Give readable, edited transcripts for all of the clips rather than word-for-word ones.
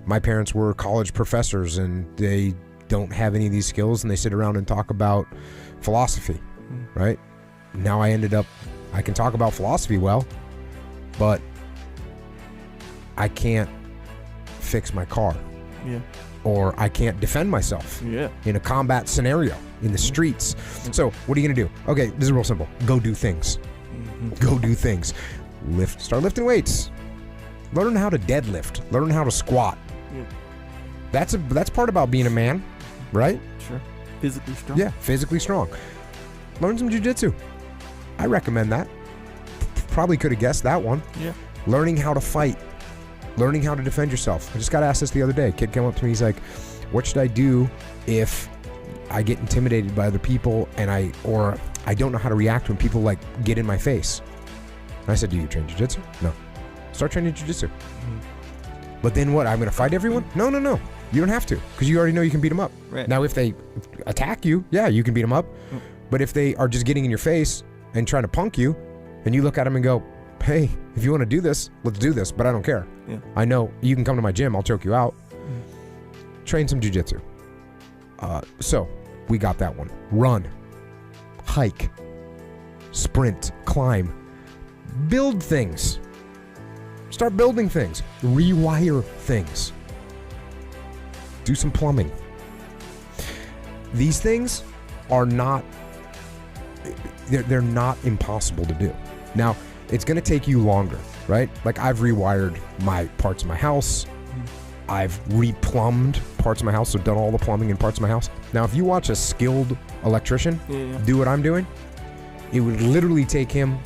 My parents were college professors and they don't have any of these skills and they sit around and talk about philosophy, right? Now I can talk about philosophy well, but I can't fix my car. Yeah. Or I can't defend myself in a combat scenario in the streets. So what are you going to do? Okay, this is real simple. Go do things. Go do things. Start lifting weights. Learn how to deadlift. Learn how to squat. Yeah. That's part about being a man, right? Sure. Physically strong. Yeah, physically strong. Learn some jiu-jitsu. I recommend that. Probably could have guessed that one. Yeah. Learning how to fight. Learning how to defend yourself. I just got asked this the other day. A kid came up to me. He's like, what should I do if I get intimidated by other people and I don't know how to react when people like get in my face? And I said, do you train jiu-jitsu? No. Start training jiu-jitsu. But then what? I'm going to fight everyone? No. You don't have to, because you already know you can beat them up. Right. Now, if they attack you, yeah, you can beat them up. But if they are just getting in your face and trying to punk you, and you look at them and go, hey, if you want to do this, let's do this, but I don't care. Yeah. I know you can come to my gym, I'll choke you out. Train some jiu-jitsu. So we got that one. Run, hike, sprint, climb, build things. Start building things. Rewire things. Do some plumbing. These things are not, they're not impossible to do. Now, it's going to take you longer, right? Like I've rewired my parts of my house. I've replumbed parts of my house, so done all the plumbing in parts of my house. Now, if you watch a skilled electrician do what I'm doing, it would literally take him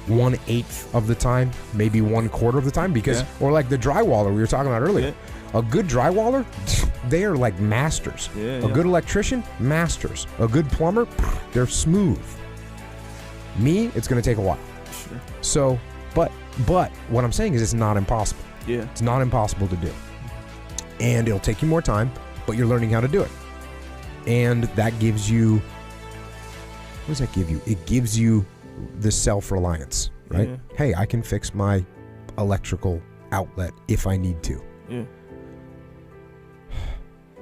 1/8 of the time, maybe 1/4 of the time, because, or like the drywaller we were talking about earlier. A good drywaller, they are like masters. A good electrician, masters. A good plumber, they're smooth. Me, it's going to take a while. Sure. So, but what I'm saying is it's not impossible. Yeah. It's not impossible to do. And it'll take you more time, but you're learning how to do it. And that gives you, what does that give you? It gives you the self-reliance, right? Yeah. Hey, I can fix my electrical outlet if I need to. Yeah.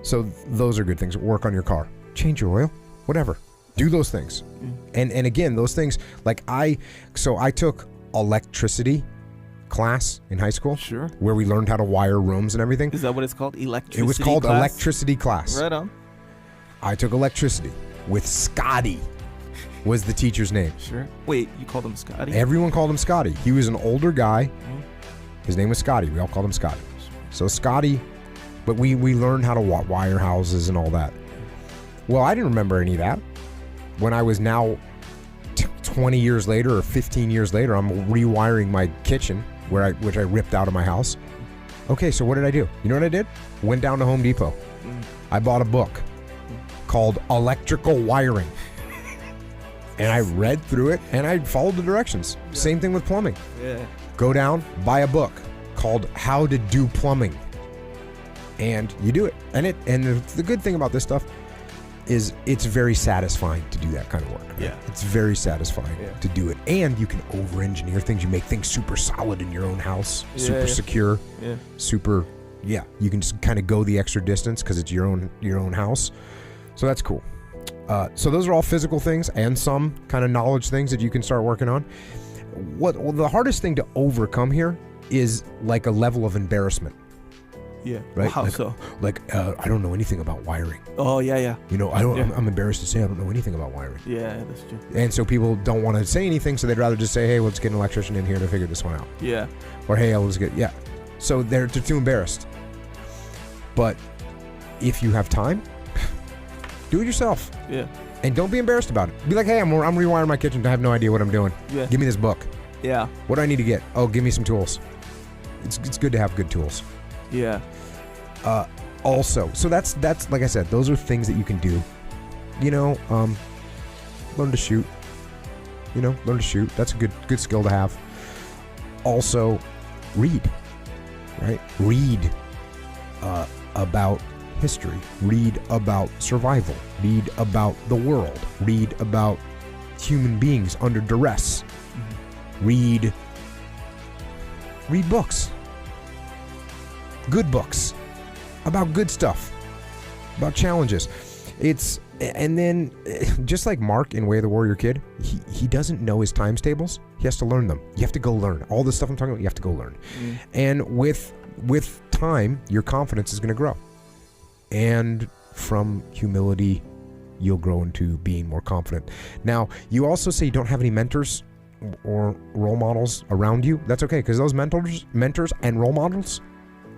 So those are good things. Work on your car. Change your oil. Whatever. Do those things. And again, those things, like I took electricity class in high school. Sure. Where we learned how to wire rooms and everything. Is that what it's called? Electricity It was called class? electricity class. Right on. I took electricity with Scotty was the teacher's name. Sure. Wait, you called him Scotty? Everyone called him Scotty. He was an older guy. His name was Scotty. We all called him Scotty. So Scotty, but we learned how to wire houses and all that. Well, I didn't remember any of that. When I was now 20 years later or 15 years later, I'm rewiring my kitchen, which I ripped out of my house. Okay, so what did I do? You know what I did? Went down to Home Depot. I bought a book called Electrical Wiring. And I read through it and I followed the directions. Same thing with plumbing. Yeah. Go down, buy a book called How to Do Plumbing. And you do it. And the good thing about this stuff is it's very satisfying to do that kind of work. Right? Yeah. It's very satisfying to do it. And you can over-engineer things. You make things super solid in your own house, super secure, super, you can just kind of go the extra distance because it's your own house. So that's cool. So those are all physical things and some kind of knowledge things that you can start working on. The hardest thing to overcome here is like a level of embarrassment. Yeah. Right. How so? I don't know anything about wiring. Oh yeah. You know, I'm embarrassed to say I don't know anything about wiring. Yeah, that's true. And so people don't want to say anything, so they'd rather just say, hey, let's get an electrician in here to figure this one out. Yeah. Or hey, I'll just get So they're too embarrassed. But if you have time, do it yourself. Yeah. And don't be embarrassed about it. Be like, hey, I'm rewiring my kitchen. I have no idea what I'm doing. Yeah. Give me this book. Yeah. What do I need to get? Oh, give me some tools. It's good to have good tools. Yeah. Also, so that's like I said, those are things that you can do. You know, learn to shoot. You know, learn to shoot. That's a good skill to have. Also, read. Right? Read about history. Read about survival. Read about the world. Read about human beings under duress. Read books. good books about good stuff, about challenges. And then just like Mark in Way of the Warrior Kid, he doesn't know his times tables. He has to learn them. You have to go learn. All this stuff I'm talking about, you have to go learn. And with time, your confidence is going to grow. And from humility, you'll grow into being more confident. Now, you also say you don't have any mentors or role models around you. That's okay, because those mentors and role models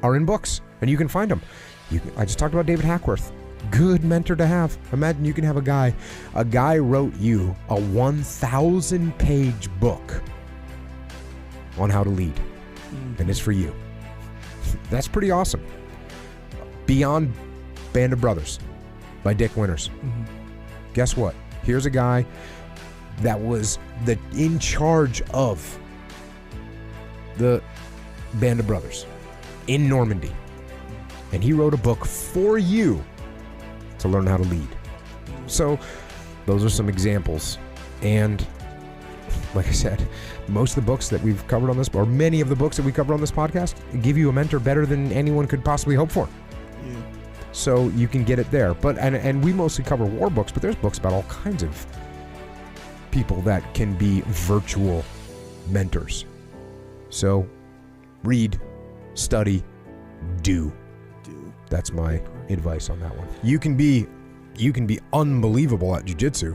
are in books, and you can find them. I just talked about David Hackworth. Good mentor to have. Imagine you can have a guy wrote you a 1,000-page book on how to lead, and it's for you. That's pretty awesome. Beyond Band of Brothers by Dick Winters. Guess what? Here's a guy that was in charge of the Band of Brothers in Normandy, and he wrote a book for you to learn how to lead. So those are some examples. And like I said, most of the books that we've covered on this, or many of the books that we cover on this podcast, give you a mentor better than anyone could possibly hope for. Yeah. So you can get it there. But and we mostly cover war books, but there's books about all kinds of people that can be virtual mentors. So read, study, do. That's my advice on that one. You can be unbelievable at jiu-jitsu,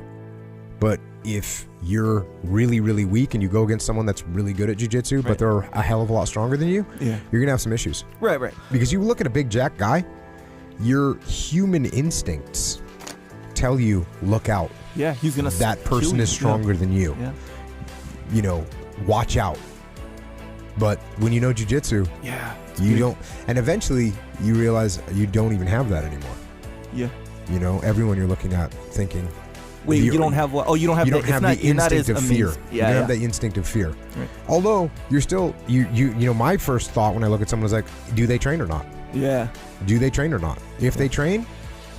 but if you're really, really weak and you go against someone that's really good at jiu-jitsu, but they're a hell of a lot stronger than you, you're gonna have some issues. Right. Because you look at a big jack guy, your human instincts tell you, look out. Yeah, he's gonna. That person is stronger than you. Yeah. You know, watch out. But when you know jiu-jitsu, you don't, and eventually you realize you don't even have that anymore. Yeah. You know, everyone you're looking at thinking, wait, you don't have what? Oh, you don't have the instinct of fear. You don't have that instinct of fear. Right. Although you're still, you know, my first thought when I look at someone is like, do they train or not? Yeah. Do they train or not? If they train,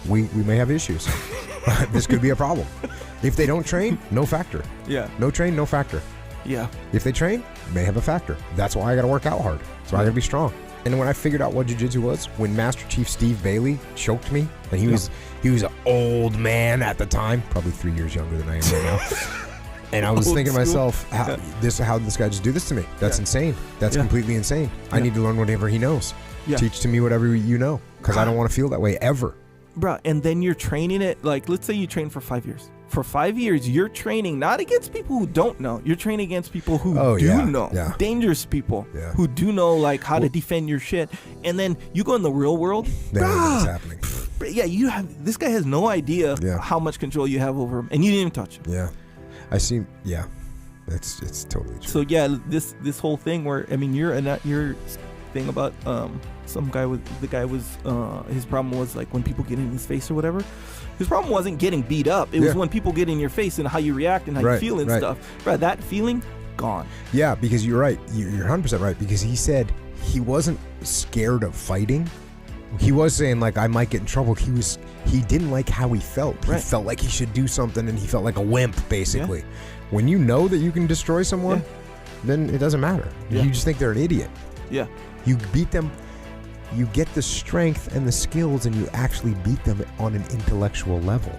we may have issues. This could be a problem. If they don't train, no factor. Yeah. No train, no factor. Yeah. If they train, may have a factor. That's why I got to work out hard. That's why I got to be strong. And when I figured out what jiu-jitsu was, when Master Chief Steve Bailey choked me, and he was an old man at the time, probably 3 years younger than I am right now. And I was thinking to myself, how did this guy just do this to me? That's insane. That's completely insane. I need to learn whatever he knows. Teach to me whatever you know, because I don't want to feel that way ever. Bro, and then you're training it, like, let's say you train for 5 years. For 5 years, you're training not against people who don't know. You're training against people who do know. Yeah. Dangerous people who do know, like, how to defend your shit. And then you go in the real world. What's happening? Yeah, this guy has no idea how much control you have over him, and you didn't even touch him. Yeah, I see. Yeah, it's totally true. So yeah, this whole thing where, I mean, your thing about the guy was his problem was like when people get in his face or whatever. His problem wasn't getting beat up. It was when people get in your face and how you react and how you feel and stuff. Right, that feeling, gone. Yeah, because you're right. You're 100% right. Because he said he wasn't scared of fighting. He was saying, like, I might get in trouble. He didn't like how he felt. He felt like he should do something, and he felt like a wimp, basically. When you know that you can destroy someone, then it doesn't matter. You just think they're an idiot. Yeah. You beat them. You get the strength and the skills, and you actually beat them on an intellectual level.